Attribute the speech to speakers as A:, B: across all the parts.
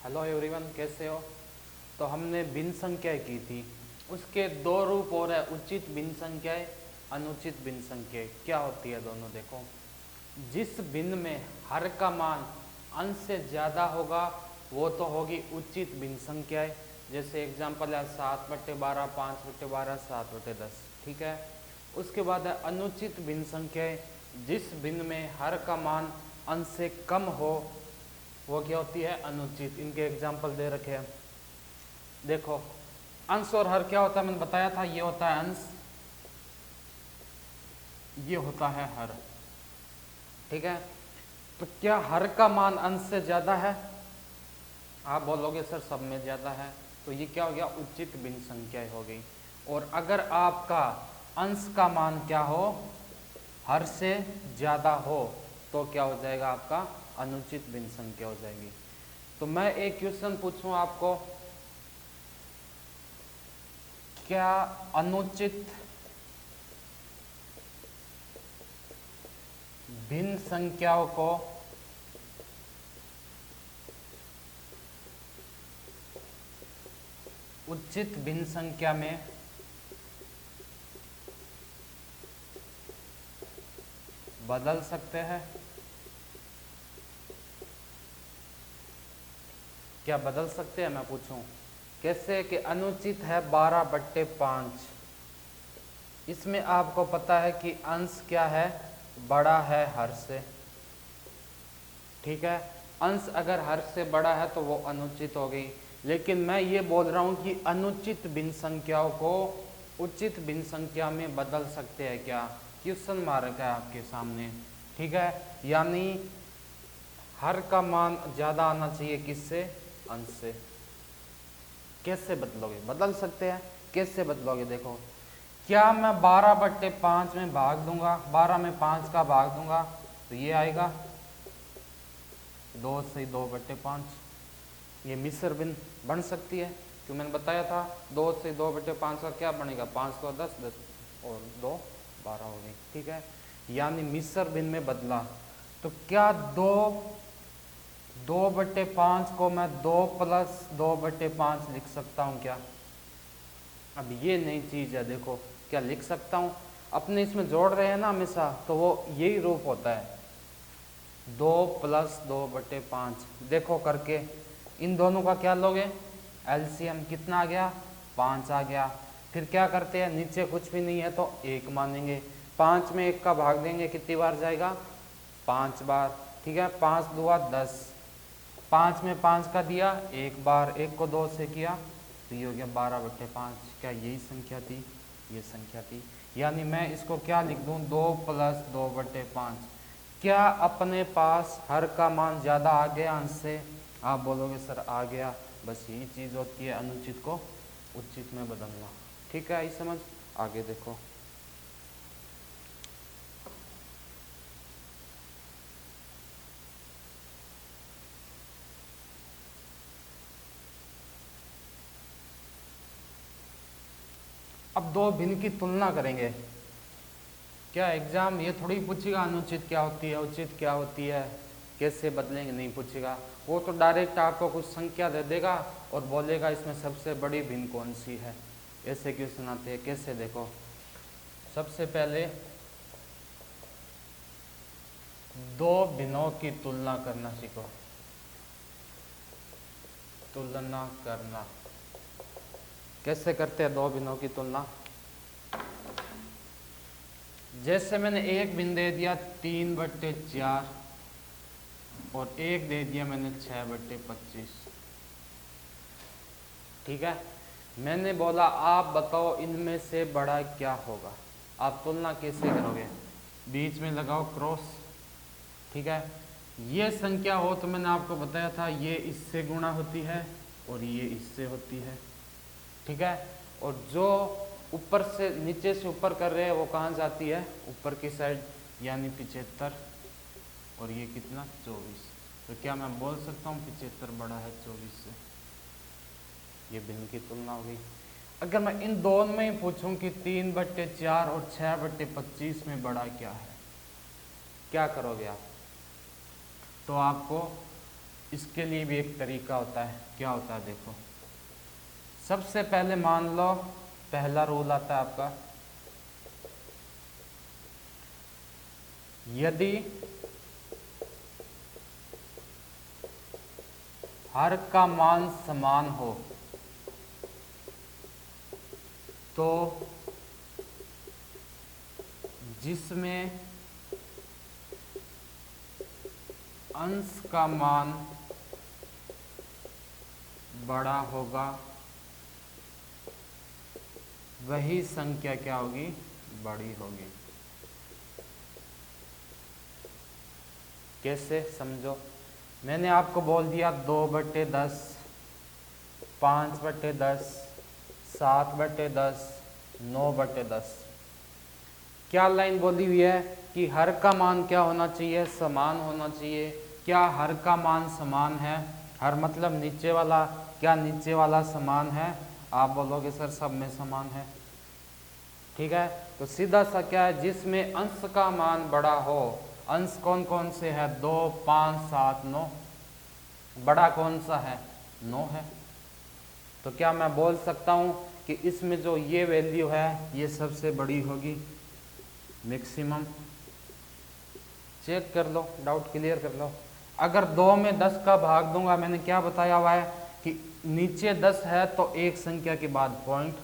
A: Hello everyone, कैसे हो। तो हमने भिन्न संख्याएं की थी। उसके दो रूप और है, उचित भिन्न संख्याएं, अनुचित भिन्न संख्याएं। क्या होती है दोनों, देखो। जिस भिन्न में हर का मान अंश से ज़्यादा होगा वो तो होगी उचित भिन्न संख्याएं। जैसे एग्जाम्पल है 7/12, 5/12, 7/10। ठीक है। उसके बाद है अनुचित भिन्न संख्याएं। जिस भिन्न में हर का मान अंश से कम हो वो क्या होती है, अनुचित। इनके एग्जाम्पल दे रखे हैं, देखो। अंश और हर क्या होता है, मैंने बताया था। ये होता है अंश, ये होता है हर। ठीक है। तो क्या हर का मान अंश से ज्यादा है? आप बोलोगे सर सब में ज्यादा है, तो ये क्या हो गया, उचित भिन्न संख्या हो गई। और अगर आपका अंश का मान क्या हो, हर से ज्यादा हो, तो क्या हो जाएगा, आपका अनुचित भिन्न संख्या हो जाएगी। तो मैं एक क्वेश्चन पूछूं आपको, क्या अनुचित भिन्न संख्याओं को उचित भिन्न संख्या में बदल सकते हैं? क्या बदल सकते हैं, मैं पूछूं। कैसे कि अनुचित है 12/5। इसमें आपको पता है कि अंश क्या है, बड़ा है हर से। ठीक है। अंश अगर हर से बड़ा है तो वो अनुचित हो गई। लेकिन मैं ये बोल रहा हूं कि अनुचित भिन्न संख्याओं को उचित भिन्न संख्या में बदल सकते हैं क्या। क्वेश्चन मार्क है आपके सामने। ठीक है। यानी हर का मान ज्यादा आना चाहिए किससे, अंश से। कैसे बदलोगे, बदल सकते हैं। कैसे बदलोगे, देखो। क्या मैं 12/5 में भाग दूंगा, 12 में 5 का भाग दूंगा तो ये आएगा 2 से 2/5। ये मिश्र भिन्न बन सकती है, क्यों मैंने बताया था 2 से 2/5 का क्या बनेगा, 5 को 10, 10 और 2 12 हो गई। ठीक है। यानी मिश्र भिन्न में बदला। तो क्या 2/5 को मैं 2 + 2/5 लिख सकता हूँ क्या? अब ये नई चीज है, देखो। क्या लिख सकता हूँ, अपने इसमें जोड़ रहे हैं ना हमेशा, तो वो यही रूप होता है, 2 + 2/5। देखो करके इन दोनों का क्या लोगे, एलसीएम। कितना आ गया, 5 आ गया। फिर क्या करते हैं, नीचे कुछ भी नहीं है तो 1 मानेंगे। 5 में 1 का भाग देंगे, कितनी बार जाएगा, 5 बार। ठीक है। 5 × 2 = 10। 5 में 5 का दिया 1 बार, 1 को 2 से किया तो ये हो गया 12/5। क्या यही संख्या थी, ये संख्या थी। यानी मैं इसको क्या लिख दूं, 2 + 2/5। क्या अपने पास हर का मान ज्यादा आ गया अंश से? आप बोलोगे सर आ गया। बस यही चीज होती है अनुचित को उचित में बदलना। ठीक है, आई समझ। आगे देखो। अब दो भिन्न की तुलना करेंगे। क्या एग्जाम ये थोड़ी पूछेगा अनुचित क्या होती है, उचित क्या होती है, कैसे बदलेंगे, नहीं पूछेगा। वो तो डायरेक्ट आपको कुछ संख्या दे देगा और बोलेगा इसमें सबसे बड़ी भिन्न कौन सी है। ऐसे क्वेश्चन आते हैं। कैसे, देखो। सबसे पहले दो भिन्नों की तुलना करना सीखो। तुलना करना कैसे करते हैं दो भिन्नों की तुलना। जैसे मैंने एक भिन्न दे दिया 3/4 और एक दे दिया मैंने 6/25। ठीक है। मैंने बोला आप बताओ इनमें से बड़ा क्या होगा। आप तुलना कैसे करोगे, बीच में लगाओ क्रॉस। ठीक है। ये संख्या हो तो मैंने आपको बताया था ये इससे गुणा होती है और ये इससे होती है। ठीक है। और जो ऊपर से नीचे से ऊपर कर रहे हैं वो कहाँ जाती है, ऊपर की साइड, यानी 75। और ये कितना, 24। तो क्या मैं बोल सकता हूँ 75 बड़ा है 24 से। ये भिन्न की तुलना हो गई। अगर मैं इन दोनों में ही पूछूं कि 3/4 और 6/25 में बड़ा क्या है, क्या करोगे आप? तो आपको इसके लिए भी एक तरीका होता है। क्या होता है देखो, सबसे पहले मान लो पहला रूल आता है आपका, यदि हर का मान समान हो तो जिसमें अंश का मान बड़ा होगा वही संख्या क्या होगी, बड़ी होगी। कैसे समझो, मैंने आपको बोल दिया 2/10, 5/10, 7/10, 9/10। क्या लाइन बोली हुई है कि हर का मान क्या होना चाहिए, समान होना चाहिए। क्या हर का मान समान है? हर मतलब नीचे वाला, क्या नीचे वाला समान है? आप बोलोगे सर सब में समान है, ठीक है। तो सीधा सा क्या है, जिसमें अंश का मान बड़ा हो। अंश कौन कौन से है, 2, 5, 7, 9। बड़ा कौन सा है, 9 है। तो क्या मैं बोल सकता हूं कि इसमें जो ये वैल्यू है ये सबसे बड़ी होगी, मैक्सिमम। चेक कर लो, डाउट क्लियर कर लो। अगर 2 में 10 का भाग दूंगा, मैंने क्या बताया हुआ है कि नीचे 10 है तो एक संख्या के बाद पॉइंट,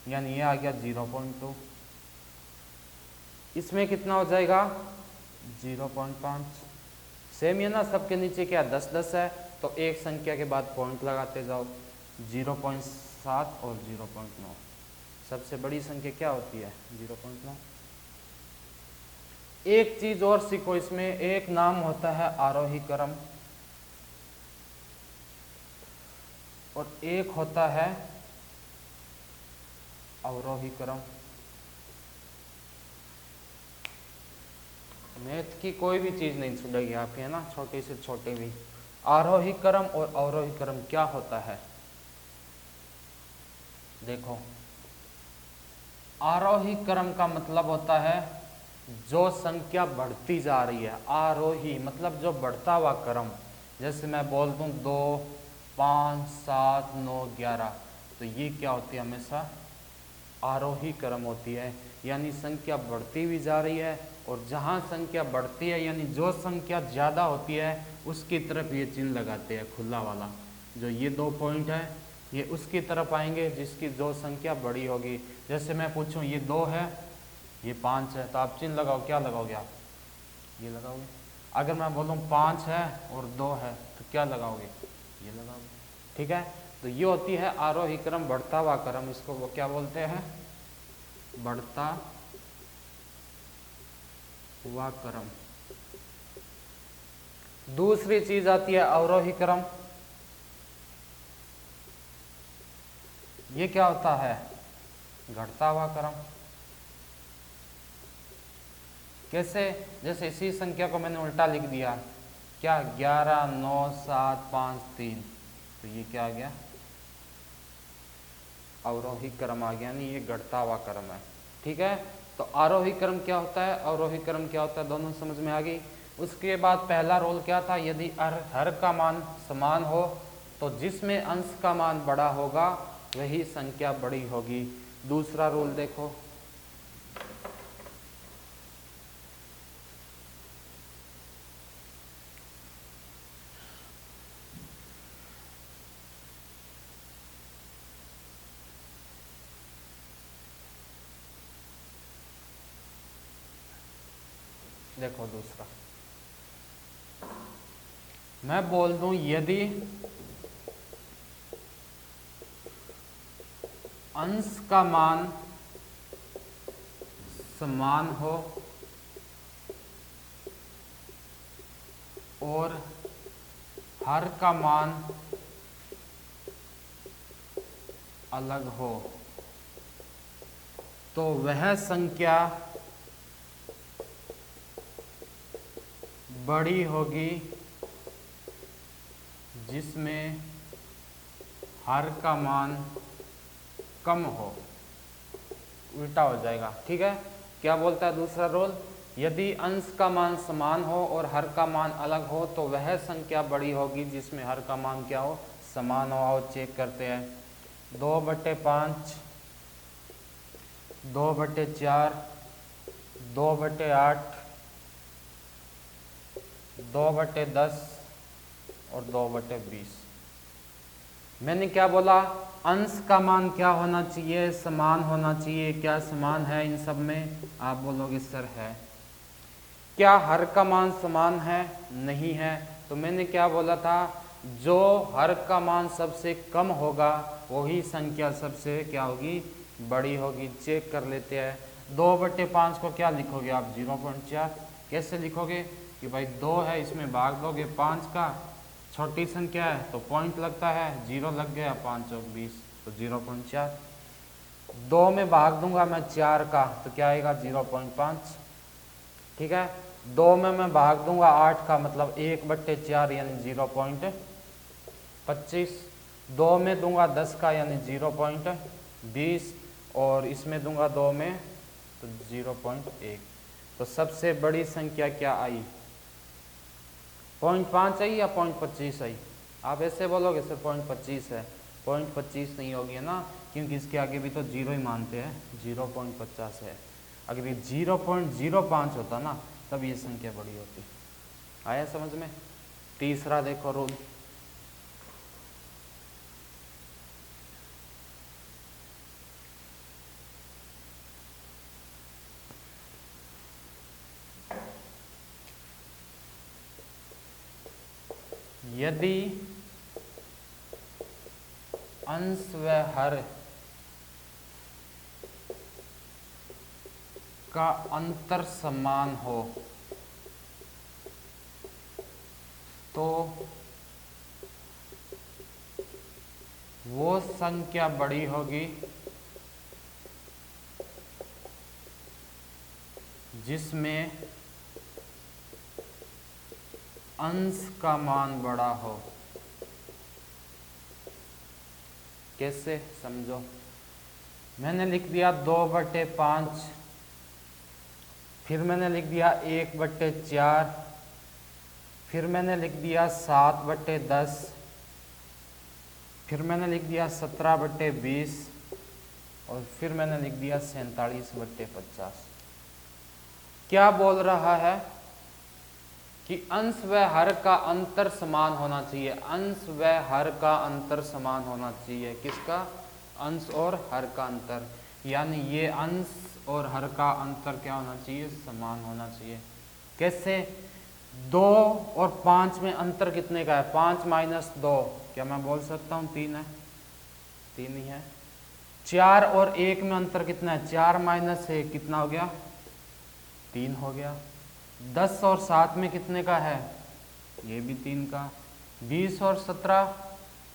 A: यानी ये आ गया 0.2। इसमें कितना हो जाएगा, 0.5। सेम है ना, सबके नीचे क्या 10 10 है तो एक संख्या के बाद पॉइंट लगाते जाओ, 0.7 और 0.9। सबसे बड़ी संख्या क्या होती है, 0.9। एक चीज और सीखो, इसमें एक नाम होता है आरोही क्रम और एक होता है अवरोही क्रम। मैथ की कोई भी चीज नहीं छूटेगी आपकी, है ना, छोटी से छोटी भी। आरोही क्रम और अवरोही क्रम क्या होता है, देखो। आरोही क्रम का मतलब होता है जो संख्या बढ़ती जा रही है। आरोही मतलब जो बढ़ता हुआ क्रम। जैसे मैं बोल दूं 2, 5, 7, 9, 11, तो ये क्या होती है, हमेशा आरोही क्रम होती है। यानी संख्या बढ़ती भी जा रही है और जहाँ संख्या बढ़ती है यानी जो संख्या ज़्यादा होती है उसकी तरफ ये चिन्ह लगाते हैं, खुला वाला। जो ये 2 पॉइंट है ये उसकी तरफ आएंगे जिसकी जो संख्या बड़ी होगी। जैसे मैं पूछूं ये 2 है, ये 5 है, तो आप चिन्ह लगाओ, क्या लगाओगे आप, ये लगाओगे। अगर मैं बोलूँ 5 है और 2 है तो क्या लगाओगे, ये लगाओगे, ठीक है। तो ये होती है आरोही क्रम, बढ़ता हुआ क्रम। इसको वो क्या बोलते हैं, बढ़ता हुआ क्रम। दूसरी चीज आती है अवरोही क्रम। ये क्या होता है, घटता हुआ क्रम। कैसे, जैसे इसी संख्या को मैंने उल्टा लिख दिया, क्या 11, 9, 7, 5, 3, तो ये क्या आ गया, अवरोही क्रम आ गया, नहीं ये घटता हुआ क्रम है, ठीक है। तो आरोही क्रम क्या होता है, अवरोही क्रम क्या होता है, दोनों समझ में आ गई। उसके बाद पहला रोल क्या था, यदि हर का मान समान हो तो जिसमें अंश का मान बड़ा होगा वही संख्या बड़ी होगी। दूसरा रूल देखो, देखो दूसरा, मैं बोल दूं यदि अंश का मान समान हो और हर का मान अलग हो तो वह संख्या बड़ी होगी जिसमें हर का मान कम हो। उल्टा हो जाएगा, ठीक है। क्या बोलता है दूसरा रोल, यदि अंश का मान समान हो और हर का मान अलग हो तो वह संख्या बड़ी होगी जिसमें हर का मान क्या हो, समान हो। आओ चेक करते हैं। 2/5, 2/4, 2/8, 2/10 और 2/20। मैंने क्या बोला, अंश का मान क्या होना चाहिए, समान होना चाहिए। क्या समान है इन सब में? आप बोलोगे सर है। क्या हर का मान समान है? नहीं है। तो मैंने क्या बोला था, जो हर का मान सबसे कम होगा वही संख्या सबसे क्या होगी, बड़ी होगी। चेक कर लेते हैं। 2/5 को क्या लिखोगे आप, 0.4। कैसे लिखोगे कि भाई 2 है, इसमें भाग दोगे 5 का, छोटी संख्या है तो पॉइंट लगता है, 0 लग गया, 5 और 20 तो 0.4। 2 में भाग दूंगा मैं 4 का तो क्या आएगा, 0.5। ठीक है। 2 में मैं भाग दूंगा 8 का, मतलब 1/4 यानी 0.25। 2 में दूंगा 10 का यानी 0.20 और इसमें दूंगा 2 में तो 0.1। तो सबसे बड़ी संख्या क्या आई, 0.5 आई या 0.25 आई? आप ऐसे बोलोगे सर 0.25 है। 0.25 नहीं होगी ना, क्योंकि इसके आगे भी तो 0 ही मानते हैं, 0.50 है। अगर ये 0.05 होता ना तब ये संख्या बड़ी होती। आया समझ में? तीसरा देखो रूल। यदि अंश व हर का अंतर समान हो तो वो संख्या बड़ी होगी जिसमें अंश का मान बड़ा हो। कैसे, समझो। मैंने लिख दिया 2/5, फिर मैंने लिख दिया 1/4, फिर मैंने लिख दिया 7/10, फिर मैंने लिख दिया 17/20 और फिर मैंने लिख दिया 47/50। क्या बोल रहा है कि अंश व हर का अंतर समान होना चाहिए। अंश व हर का अंतर समान होना चाहिए। किसका? अंश और हर का अंतर, यानी ये अंश और हर का अंतर क्या होना चाहिए, समान होना चाहिए। कैसे? 2 और 5 में अंतर कितने का है, 5 - 2, क्या मैं बोल सकता हूँ 3 है? 3 ही है। 4 और 1 में अंतर कितना है, 4 - 1 कितना हो गया, 3 हो गया। 10 और 7 में कितने का है, ये भी 3 का। 20 और 17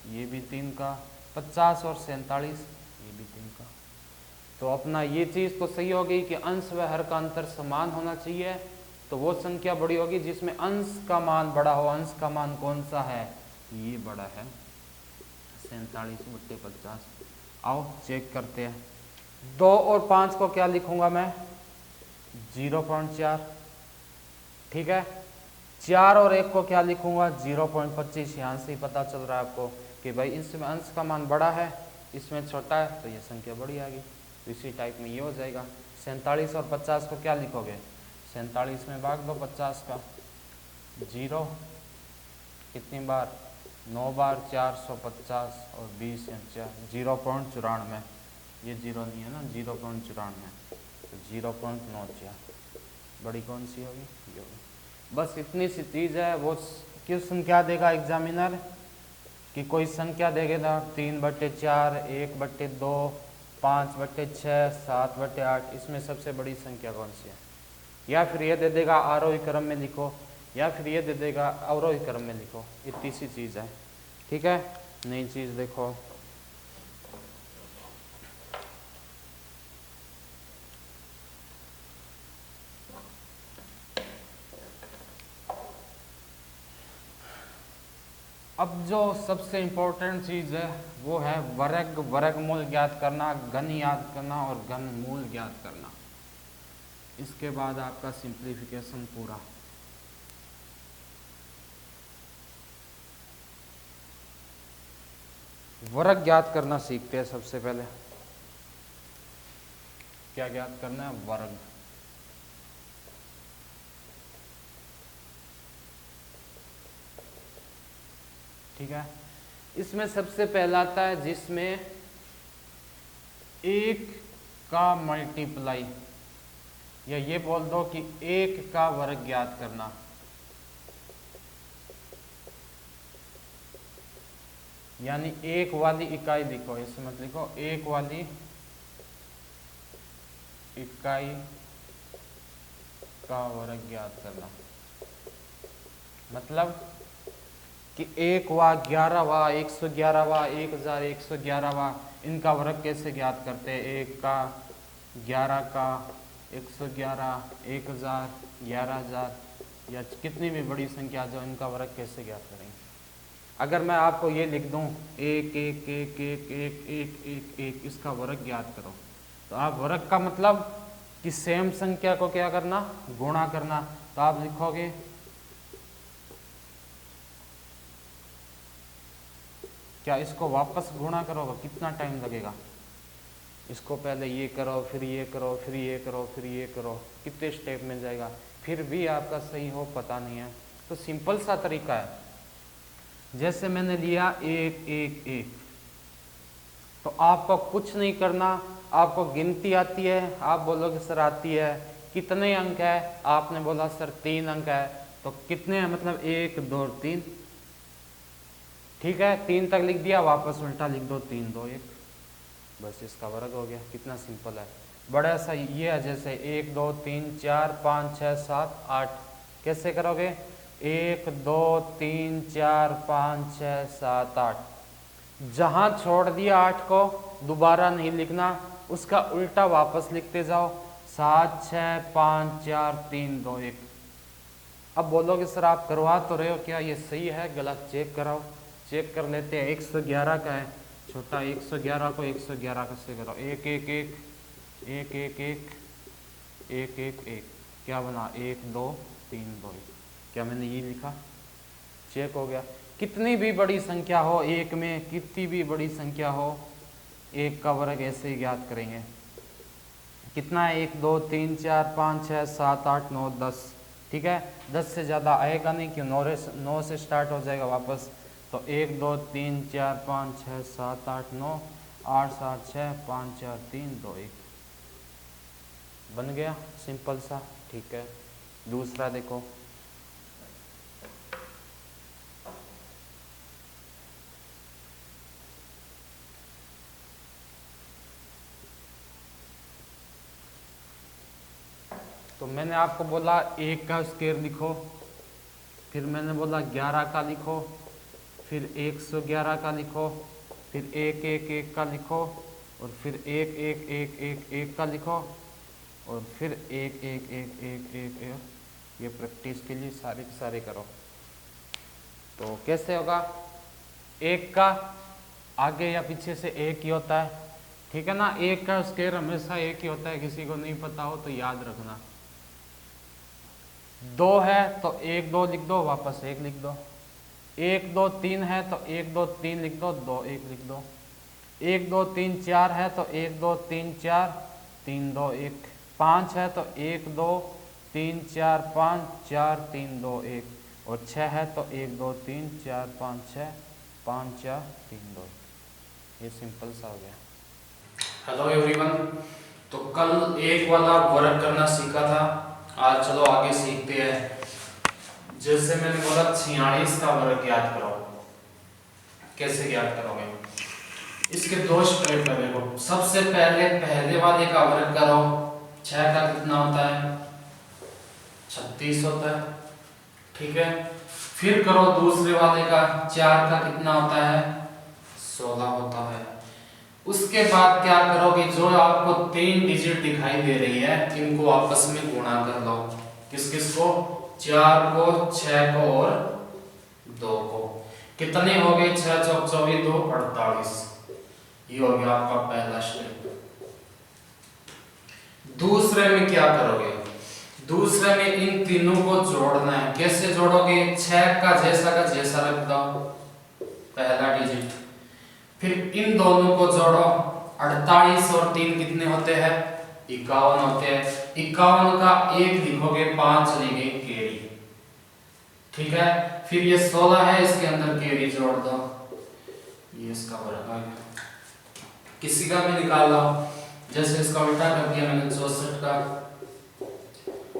A: ये भी 3 का। 50 और 47 ये भी 3 का। तो अपना ये चीज़ तो सही हो गई कि अंश व हर का अंतर समान होना चाहिए, तो वो संख्या बड़ी होगी जिसमें अंश का मान बड़ा हो। अंश का मान कौन सा है, ये बड़ा है, 47/50। आओ चेक करते हैं। 2 और 5 को क्या लिखूंगा मैं, 0.4। ठीक है। 4 और 1 को क्या लिखूंगा, 0.25। यहाँ से ही पता चल रहा है आपको कि भाई इसमें अंश का मान बड़ा है, इसमें छोटा है, तो ये संख्या बड़ी आ गई। तो इसी टाइप में ये हो जाएगा। 47 और 50 को क्या लिखोगे, 47 में भाग दो 50 का, 0 कितनी बार, 9 बार, 450 और 20 या 0.94। ये 0 नहीं है ना, 0.94, तो 0.94 बड़ी कौन सी होगी, ये होगी। बस इतनी सी चीज़ है। वो किस संख्या देगा एग्जामिनर, कि कोई संख्या देगा 3/4, 1/2, 5/6, 7/8, इसमें सबसे बड़ी संख्या कौन सी है। या फिर ये दे देगा आरोही क्रम में लिखो, या फिर ये दे देगा अवरोही क्रम में लिखो। इतनी सी चीज़ है। ठीक है। नई चीज़ देखो, अब जो सबसे इम्पोर्टेंट चीज़ है वो है वर्गमूल ज्ञात करना, घन याद करना और घनमूल ज्ञात करना। इसके बाद आपका सिंप्लीफिकेशन पूरा। वर्ग ज्ञात करना सीखते हैं सबसे पहले। क्या ज्ञात करना है? वर्ग। ठीक है, इसमें सबसे पहला आता है जिसमें एक का मल्टीप्लाई, या ये बोल दो कि एक का वर्ग ज्ञात करना। यानी एक वाली इकाई लिखो, इसमें मत लिखो, एक वाली इकाई का वर्ग ज्ञात करना। मतलब कि 1वां, 11वां, 111वां, 1111वां, इनका वर्ग कैसे ज्ञात करते हैं? 1 का, 11 का, 111, 1000, 11000, या कितनी भी बड़ी संख्या जो, इनका वर्ग कैसे ज्ञात करेंगे? अगर मैं आपको ये लिख दूं 1 1 1 1 1 1 1 1, इसका वर्ग ज्ञात करो, तो आप वर्ग का मतलब कि सेम संख्या को क्या करना? गुणा करना। तो आप लिखोगे क्या इसको वापस गुणा करोगे? कितना टाइम लगेगा? इसको पहले ये करो, फिर ये करो, फिर ये करो, फिर ये करो, कितने स्टेप मिल जाएगा? फिर भी आपका सही हो पता नहीं है। तो सिंपल सा तरीका है, जैसे मैंने लिया 1 1 1, तो आपको कुछ नहीं करना, आपको गिनती आती है, आप बोलोगे सर आती है, कितने अंक है? आपने बोला सर 3 अंक है, तो कितने हैं? मतलब 1 2 3। ठीक है, 3 तक लिख दिया, वापस उल्टा लिख दो 3 2 1, बस इसका वर्ग हो गया। कितना सिंपल है, बड़ा सा ये है। जैसे 1 2 3 4 5 6 7 8, कैसे करोगे? 1 2 3 4 5 6 7 8, जहां छोड़ दिया 8 को दोबारा नहीं लिखना, उसका उल्टा वापस लिखते जाओ, 7 6 5 4 3 2 1। अब बोलोगे सर आप करवा तो रहे हो, क्या ये सही है गलत? चेक कराओ। चेक कर लेते हैं। 111 का है छोटा, 111 को 111 कैसे करो? 1 1 1 1 1 1 1 1 1, क्या बना? 1 2 3 2 1। क्या मैंने ये लिखा? चेक हो गया। कितनी भी बड़ी संख्या हो, एक में कितनी भी बड़ी संख्या हो, एक का वर्ग ऐसे ही ज्ञात करेंगे। कितना है? 1 2 3 4 5 6 7 8 9 10। ठीक है, 10 से ज़्यादा आएगा नहीं, क्यों? 9 से स्टार्ट हो जाएगा वापस। तो 1 2 3 4 5 6 7 8 9 8 7 6 5 4 3 2 1, बन गया सिंपल सा। ठीक है, दूसरा देखो, तो मैंने आपको बोला 1 का स्क्वायर लिखो, फिर मैंने बोला 11 का लिखो, फिर 111 का लिखो, फिर 1 1 1 का लिखो, और फिर 1 1 1 1 1 का लिखो, और फिर 1 1 1 1 1 1। ये प्रैक्टिस के लिए सारे के सारे करो। तो कैसे होगा? 1 का आगे या पीछे से 1 ही होता है, ठीक है ना? 1 का स्क्वायर हमेशा 1 ही होता है, किसी को नहीं पता हो तो याद रखना। 2 है तो 1 2 लिख दो, वापस 1 लिख दो। 1 2 3 है तो 1 2 3 लिख दो, 2 1 लिख दो। 1 2 3 4 है तो 1 2 3 4 3 2 1। 5 है तो 1 2 3 4 5 4 3 2 1। और 6 है तो 1 2 3 4 5 6 5 4 3 2 1। ये सिंपल सा हो गया। हेलो एवरीवन, तो कल 1 वाला वर्ग करना सीखा था, आज चलो आगे सीखते हैं। जैसे मैंने बोला 46 का वर्ग ज्ञात करो। कैसे ज्ञात करोगे? इसके 2 स्टेप है। देखो, सबसे पहले वाले का वर्ग करो। 6 का कितना होता है? 36 होता है। ठीक है, फिर करो दूसरे वाले का। 4 का कितना होता है? 16 होता है। उसके बाद क्या करोगे? जो आपको 3 डिजिट दिखाई दे रही है, इनको आपस में गुणा कर लो। किस किस को? 4 को, 6 को और 2 को। कितने हो गए? 6 चौक 24, 2 48। ये हो गया आपका पहला स्टेप। दूसरे में क्या करोगे? दूसरे में इन तीनों को जोड़ना है। कैसे जोड़ोगे? 6 का जैसा रख दो पहला डिजिट, फिर इन दोनों को जोड़ो। 48 और 3 कितने होते हैं? 51 होते हैं। 51 का 1 लिखोगे, 5 लिखेंगे कैरी, ठीक है। फिर ये 16 है, इसके अंदर कैरी जोड़ दो, ये इसका वर्ग आ गया। किसी का भी निकाल लो, जैसे इसका उल्टा कर दिया मैंने 64 का।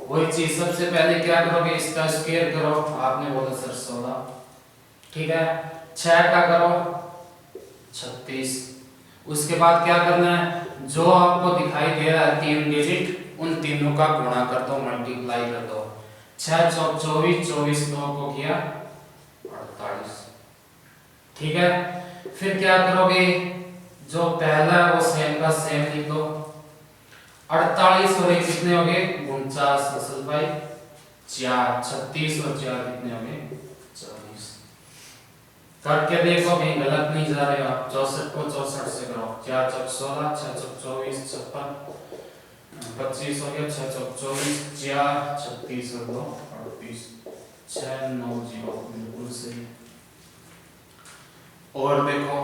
A: वही चीज सबसे पहले क्या करोगे? इसका स्क्वायर करो, आपने बोला सर 16, ठीक है। 6 का करो 36। उसके बाद क्या करना है? जो आपको दिखाई दे रहा है 3 डिजिट, उन तीनों का गुणा कर दो, मल्टीप्लाई कर दो। 6 चौक 24, 24 2 को किया 48, ठीक है। फिर क्या करोगे? जो पहला है वो सेम का सेम लिख दो। 48 और 1 कितने हो गए? 49 असल भाई 4, 36 और 4 कितने हो गए? 40। करके देखो कहीं गलत नहीं जा रहे हो आप। 64 को 64 से करो, 4 चौक 16, 6 चौक 24, 56, 25 हो गया, 6 चौक 24, 4 36 और 2 38, 6 9 0 बिल्कुल सही। और देखो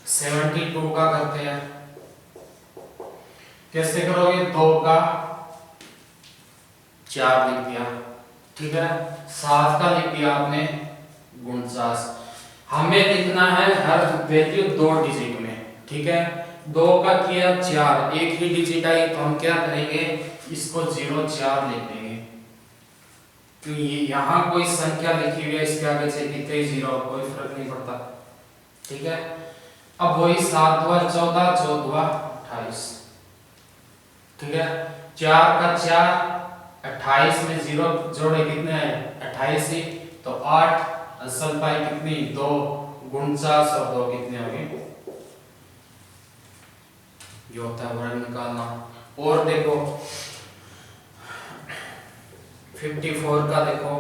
A: 72 का करते हैं। कैसे करोगे? 2 का 4 लिख दिया, ठीक है। 7 का लिख दिया आपने 49। हमें लिखना है हर वैल्यू 2 डिजिट में, ठीक है। 2 का किया 4, एक ही डिजिट आई तो हम क्या करेंगे? इसको 0 4 लिख देंगे। तो यहाँ कोई संख्या लिखी हुई है, इसके आगे से कितने 0 कोई फर्क नहीं पड़ता, ठीक है। अब वही 7 दुआ 14, 14 दुआ 28, ठीक है। 4 का 4, 28 में 0 जोड़े कितने हैं? 28 ही, तो 8 असल पाई कितनी? 2, 49 और 2 कितने हो गए? ये होता है वर्ग निकालना। और देखो 54 का देखो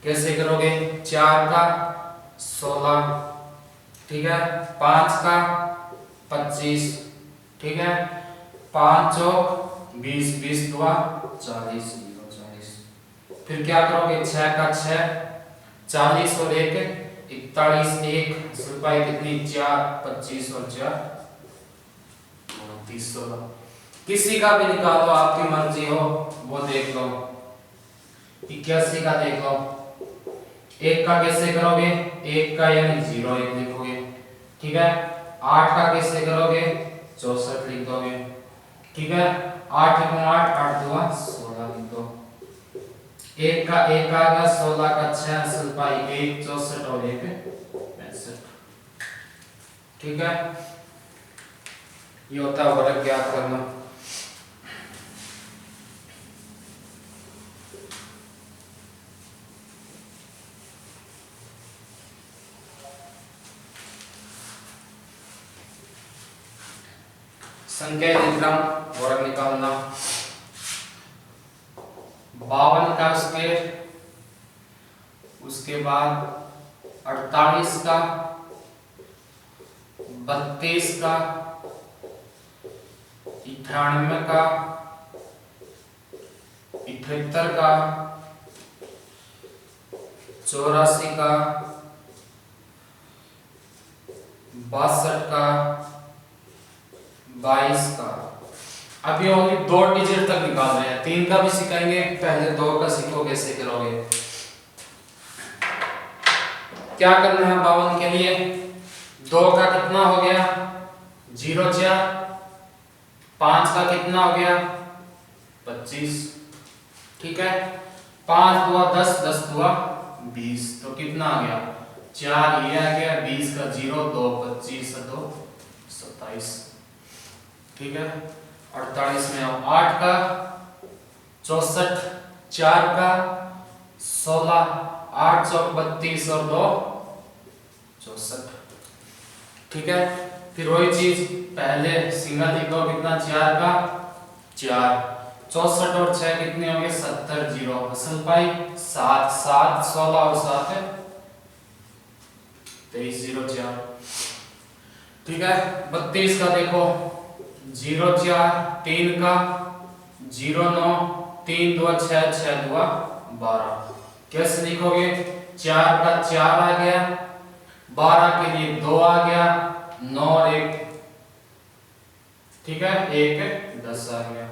A: कैसे करोगे? 4 का 16, ठीक है। 5 का 25, ठीक है। 5 चौक 20, 20 दुआ 40, 40। फिर क्या करोगे? 6 का 6, 40 और 1 41, 1 रुपए कितनी? 4, 25 और 4 29, 16। किसी का भी निकालो, आपकी मर्जी हो, वो देख लो। 81 का देख लो। 1 का कैसे करोगे? 1 का यानी 0 1 लिखोगे, ठीक है। 8 का कैसे करोगे? 64 लिख दोगे, ठीक है। 8 को 8, 8 दुआ 16 लिख दो। 1 का 1 आएगा, 16 का 6 असल पाई 1, 64 और 1 65, ठीक है। ये होता है वर्ग ज्ञात करना। संख्या लिख रहा हूं, वर्ग निकालना। 52 का स्क्वायर, उसके बाद 48 का, 32 का, 98 का, 78 का, 84 का, 62 का, 22 का। अभी ओनली 2 डिजिट तक निकाल रहे हैं, 3 का भी सिखाएंगे, पहले 2 का सीखो कैसे करोगे। क्या करना है 52 के लिए? 2 का कितना हो गया? 0 4। 5 का कितना हो गया? 25, ठीक है। 5 दुआ 10, 10 दुआ 20, तो कितना आ गया? 4 ये आ गया, 20 का 0 2, 25 2 27, ठीक है। 48 में आओ। 8 का 64, 4 का 16, 8 चौक 32 और 2 64, ठीक है। फिर वही चीज पहले सिंगल लिखो, कितना? 4 का 4, 64 और 6 कितने होंगे? 70, 0 असल पाई 7, 7 16 और 7 है 23, 0 4, ठीक है। 32 का देखो 0 4, 3 का 0 9, 3 2 6 6 2 12। कैसे लिखोगे? 4 का 4 आ गया, 12 के लिए 2 आ गया, 9 और 1, ठीक है, 1 10 आ गया।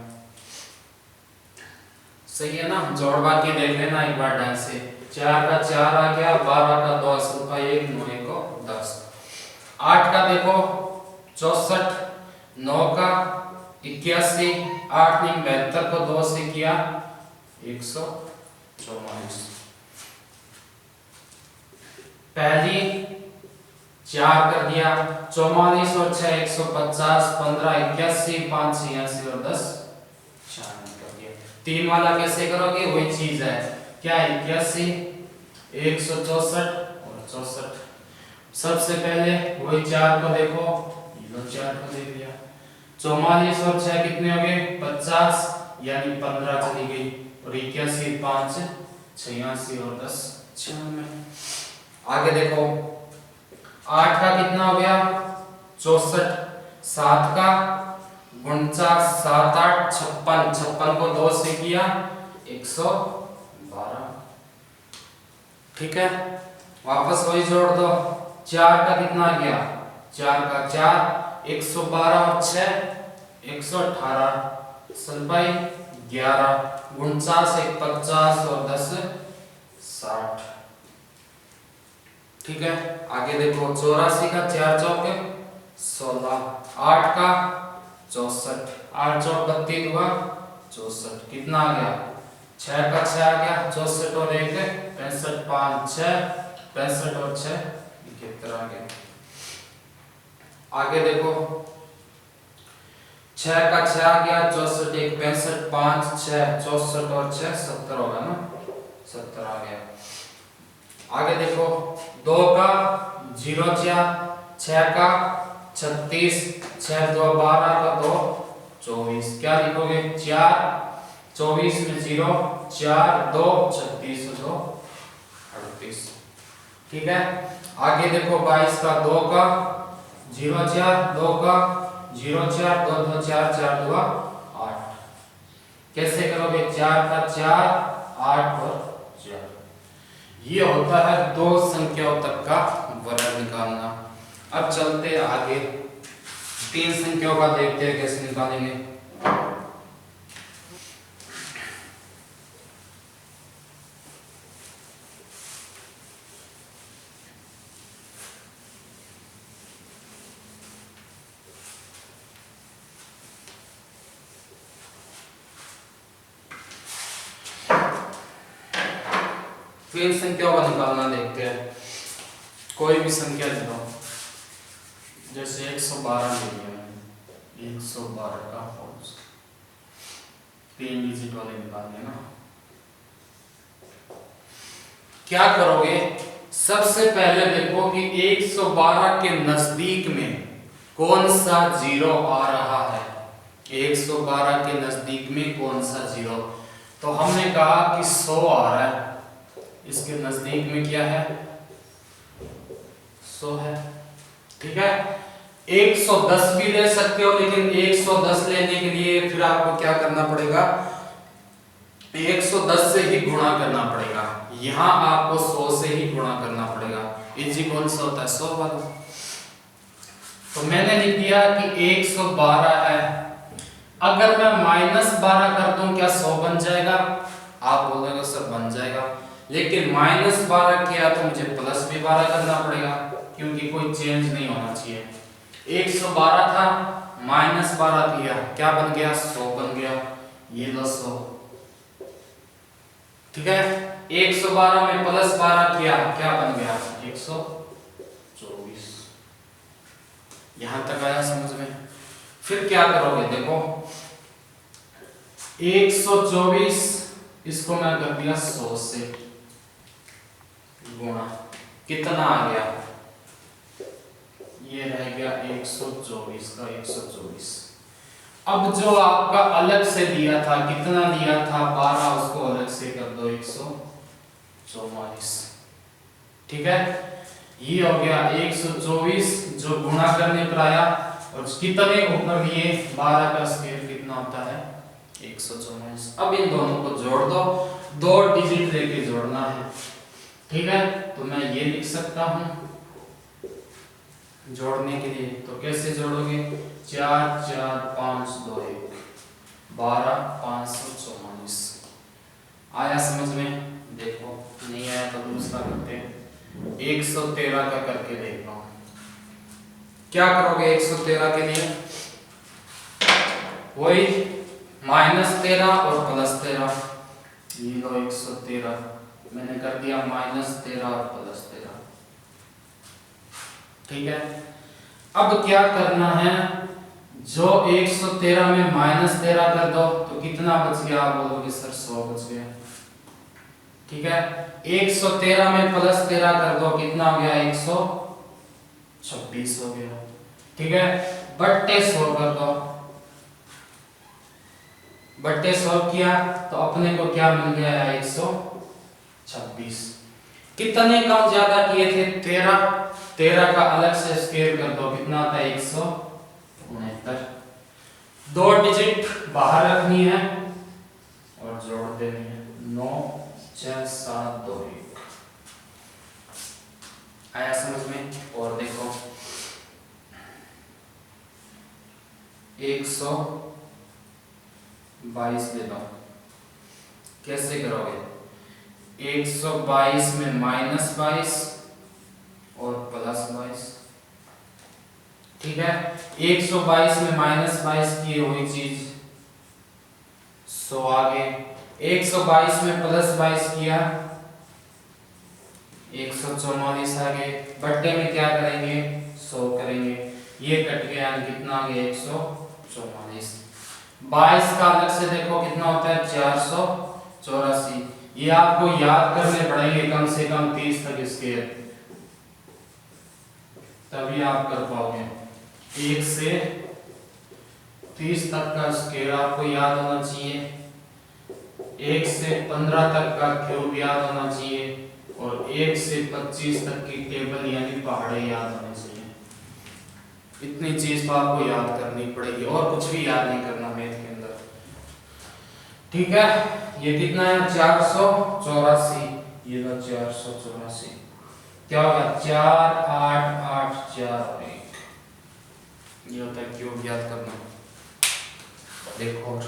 A: सही है ना? जोड़वा के देख लेना एक बार ढंग से। 4 का 4 आ गया, 12 का 10 रुपए 1, 9 को 10। 8 का देखो 64, 9 का 81, 8 9 72 को 2 से किया 144। पहली 4 कर दिया, 44 और 6 150, 15 81, 5 86 और 10 96 कर दिया। 3 वाला कैसे करोगे? वही चीज है, क्या 81 164 और 64। सबसे पहले वही 4 को देखो, ये 4 को देख लिया, 44 और 6 कितने हो गए? 50, यानी 15 चली गई, और 81 5 86 और 10 96। आगे देखो 8 का कितना हो गया? 64, 7 का 49, 7 8 56, 56 को 2 से किया 112, ठीक है। वापस वही जोड़ दो। 4 का कितना आ गया? 4 का 4 112 और 6 118, 11 49 1 50 और 10 60, ठीक है। आगे देखो 84 का 4 चौके 16, 8 का 64, 8 चौक 32 हुआ 64, कितना आ गया? 6 का 6 आ गया, 64 और 1 65, 5 6 65 और 6 71 आ गया। आगे देखो 6 का 6 आ गया, 64 1 65, 5 6 64 और 6 70 होगा ना, 70 आ गया। आगे देखो 2 का 0 4, 6 का 36, 6 2 12 का 2 24, क्या लिखोगे? 4 24 में 0 4 2 36 2 38, ठीक है। आगे देखो 22 का 2 का 0 4, 2 का 0 4 2 2 4 4 2 8, कैसे करोगे? 4 का 4 8 और 4। ये होता है दो संख्याओं तक का वर्ग निकालना। अब चलते आगे, 3 संख्याओं का देखते हैं कैसे निकालेंगे। तीन संख्याओं का निकालना देखते हैं। कोई भी संख्या ले लो, जैसे 112 ले लिया, 112 का होल्स 3 डिजिट वाले निकालने ना। क्या करोगे? सबसे पहले देखो कि 112 के नजदीक में कौन सा जीरो आ रहा है। 112 के नजदीक में कौन सा जीरो? तो हमने कहा कि 100 आ रहा है, इसके नजदीक में क्या है? 100 है, ठीक है। 110 भी ले सकते हो, लेकिन 110 लेने के लिए फिर आपको क्या करना पड़ेगा? 110 से ही गुणा करना पड़ेगा। यहां आपको 100 से ही गुणा करना पड़ेगा। इजी कौन सा होता है? 100 वाला। तो मैंने लिख दिया कि 112 है। अगर मैं -12 कर दूं, क्या 100 बन जाएगा? आप बोलोगे सर बन जाएगा, लेकिन -12 किया तो मुझे प्लस भी 12 करना पड़ेगा, क्योंकि कोई चेंज नहीं होना चाहिए। 112 था, -12 किया, क्या बन गया? 100 बन गया। ये लो 100, ठीक है। 112 में +12 किया, क्या बन गया? 124। यहां तक आया समझ में? फिर क्या करोगे? देखो 124, इसको मैं कर दिया 100 से गुणा, कितना आ गया? ये रह गया 124 का 124। अब जो आपका अलग से दिया था, कितना दिया था? 12, उसको अलग से कर दो 144, ठीक है। ये हो गया 124 जो गुणा करने पर आया, और कितने ऊपर लिए 12 का स्क्वायर कितना होता है? 144। अब इन दोनों को जोड़ दो, 2 डिजिट लेके जोड़ना है, ठीक है। तो मैं ये लिख सकता हूं जोड़ने के लिए, तो कैसे जोड़ोगे, 4 4 5 2 1 12 544। आया समझ में? देखो नहीं आया तो दूसरा करते हैं, 113 का करके देख लो। क्या करोगे 113 के लिए, वही -13 और +13, ये लो 113 मैंने कर दिया -13 और +13, ठीक है। अब क्या करना है, जो 113 में -13 कर दो तो कितना बच गया, आप बोलोगे सर 100 बच गया, ठीक है। 113 में +13 कर दो, कितना हो गया, 126 हो गया, ठीक है। बट्टे 100 कर दो, बट्टे 100 किया तो अपने को क्या मिल गया, 126। कितने कम ज्यादा किए थे, 13, 13 का अलग से स्क्वायर कर दो, कितना आता है, 169। 2 डिजिट बाहर रखनी है और जोड़ देनी है, 9 6 7 2 1। आया समझ में? और देखो 122 ले लो, कैसे करोगे, 122 में -22 और +22, ठीक है। 122 में -22 की हुई चीज 100 आगे, 122 में +22 किया 144 आगे, बट्टे में क्या करेंगे, 100 करेंगे, ये कट गया, कितना आ गया, 144। 22 का अलग से देखो कितना होता है, 484। ये आपको याद करने पड़ेंगे कम से कम 30 तक इसके, तभी आप कर पाओगे। 1 से 30 तक का स्केल आपको याद होना चाहिए, 1 से 15 तक का क्यूब याद होना चाहिए, और 1 से 25 तक की टेबल यानी पहाड़े याद होने चाहिए। इतनी चीज तो आपको याद करनी पड़ेगी, और कुछ भी याद नहीं करना मैथ के अंदर, ठीक है। ये कितना है, 484, ये लो 484, क्या होगा, 4 8 8 4 1, ये होता है क्यूब याद करना। देखो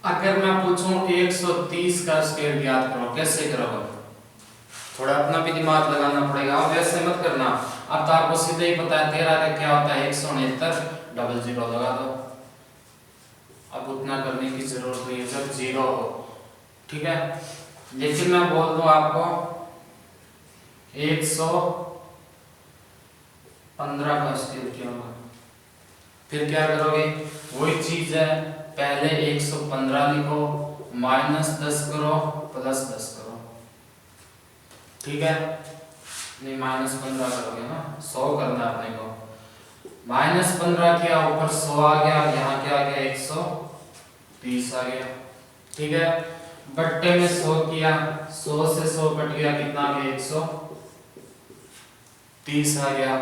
A: अगर मैं पूछूं 130 का स्क्वायर याद करो, कैसे करोगे, थोड़ा अपना भी दिमाग लगाना पड़ेगा। अब ऐसे मत करना, अब तो आपको सीधे ही पता है 13 का क्या होता है, 169, डबल 0 लगा दो। अब उतना करने की जरूरत नहीं है जब 0 हो, ठीक है। लेकिन मैं बोल दूं आपको 115 का स्क्वायर क्या होगा, फिर क्या करोगे, वही चीज है, पहले 115 लिखो, -10 करो, +10 करो, ठीक है। नहीं -15 करोगे ना, 100 करना है अपने को, -15 किया, ऊपर 100 आ गया, यहाँ क्या आ गया, 130 आ गया, ठीक है। बट्टे में 100 किया, 100 से 100 कट गया, कितना आ गया, 130 आ गया।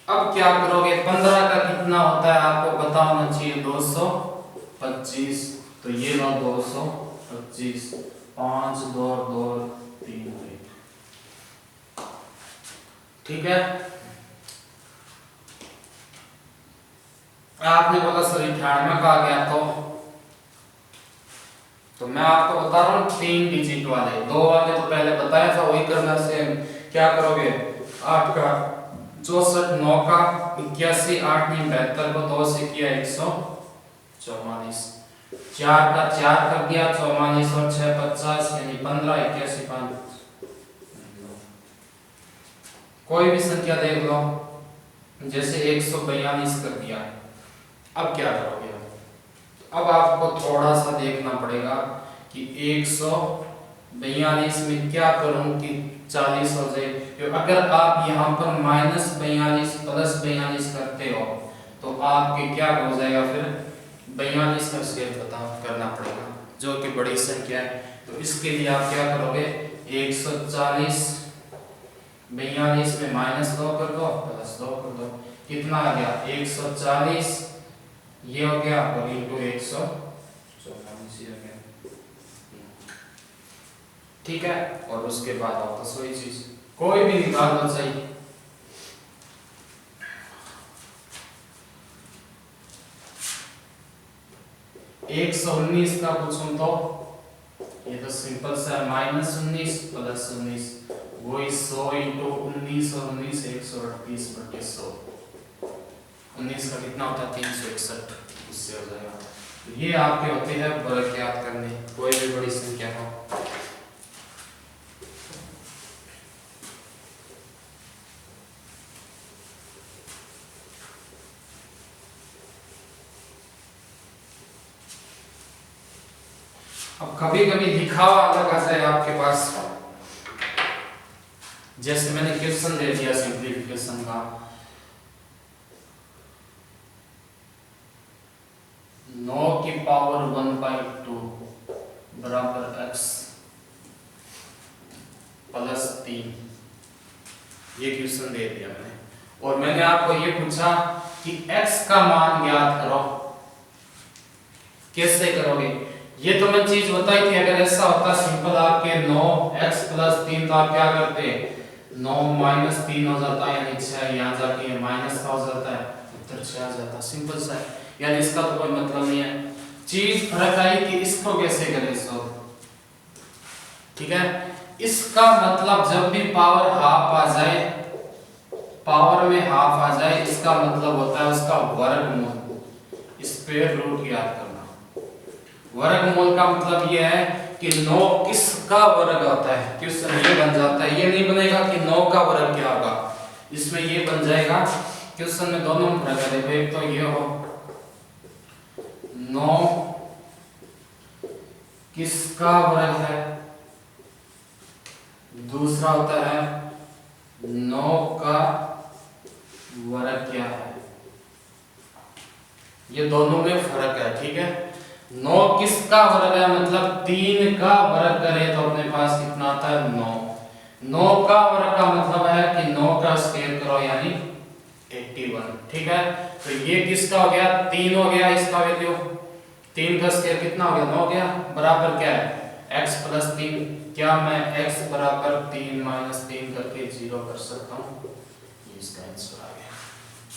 A: अब क्या करोगे, 15 का कितना होता है आपको पता होना चाहिए, 225, तो ये लो 225, 5 2 2 3 1, ठीक है। आपने बोला सर 98 का आ गया, तो मैं आपको बता रहा हूँ 3 डिजिट वाले, 2 वाले तो पहले बताया था, वही करना सेम। क्या करोगे, 8 का 64, 9 का 81, 8 नहीं 72 को 2 से किया 144, 4 का 4 कर दिया 44, और 6 50 यानी 15, 81 5, कोई भी संख्या देख लो, जैसे 142 कर दिया। अब क्या करोगे, अब आपको थोड़ा सा देखना पड़ेगा कि 142 42 में क्या करूं कि 40 हो जाए। तो अगर आप यहाँ पर -42 प्लस 42 करते हो तो आपके क्या हो जाएगा, फिर 42 का स्क्वायर पता करना पड़ेगा जो कि बड़ी संख्या है। तो इसके लिए आप क्या करोगे, 140 42 में -2 कर दो प्लस 2 कर दो, कितना आ गया 140 ये हो गया और इंटू 144 हो गया। ठीक है, और उसके बाद वापस वही चीज कोई भी निकालना चाहिए। एक 119 का पूछूं तो ये तो सिंपल सा -19 प्लस 19 वही 100 इंटू 19 और 19 138/100। 19 का कितना होता है 361, उससे हो जाएगा। तो ये आपके होते हैं वर्ग याद करने, कोई भी बड़ी संख्या हो। अब कभी कभी दिखावा अलग आ जाए आपके पास, जैसे मैंने क्वेश्चन दे दिया सिंप्लीफिकेशन का, 9 की पावर 1/2 बराबर x प्लस 3, ये क्वेश्चन दे दिया मैंने। और मैंने आपको ये पूछा कि x का मान ज्ञात करो, कैसे करोगे? ये तो मैं चीज बताई थी। अगर ऐसा होता सिंपल आपके 9x प्लस 3 तो आप क्या करते, 9 माइनस 3 हो जाता है यानी 6, यहाँ जाके ये माइनस का हो जाता है, उत्तर 6 आ जाता, सिंपल सा है। यानी इसका तो कोई मतलब नहीं है। चीज फर्क आई कि इसको कैसे करें सो, ठीक है। इसका मतलब जब भी पावर हाफ आ जाए, पावर में हाफ आ जाए, इसका मतलब होता है उसका वर्गमूल, स्क्वायर रूट याद करना। वर्गमूल का मतलब यह है कि 9 किसका वर्ग होता है, क्वेश्चन ये बन जाता है। ये नहीं बनेगा कि 9 का वर्ग क्या होगा, इसमें ये बन जाएगा क्वेश्चन में दोनों फर्क है। देखो एक तो ये हो 9 किसका वर्ग है, दूसरा होता है 9 का वर्ग क्या है। ये दोनों में फर्क है, ठीक है। 9 किसका वर्ग है मतलब 3 का वर्ग करें तो अपने पास कितना आता है 9। 9 का वर्ग का मतलब है कि 9 का स्क्वायर करो यानी 81, ठीक है। तो ये किसका हो गया 3 हो गया, इसका वैल्यू 3 का स्क्वायर कितना हो गया 9 हो गया, बराबर क्या है x प्लस 3। क्या मैं x बराबर 3 माइनस 3 करके 0 कर सकता हूँ, ये इसका आंसर आ गया।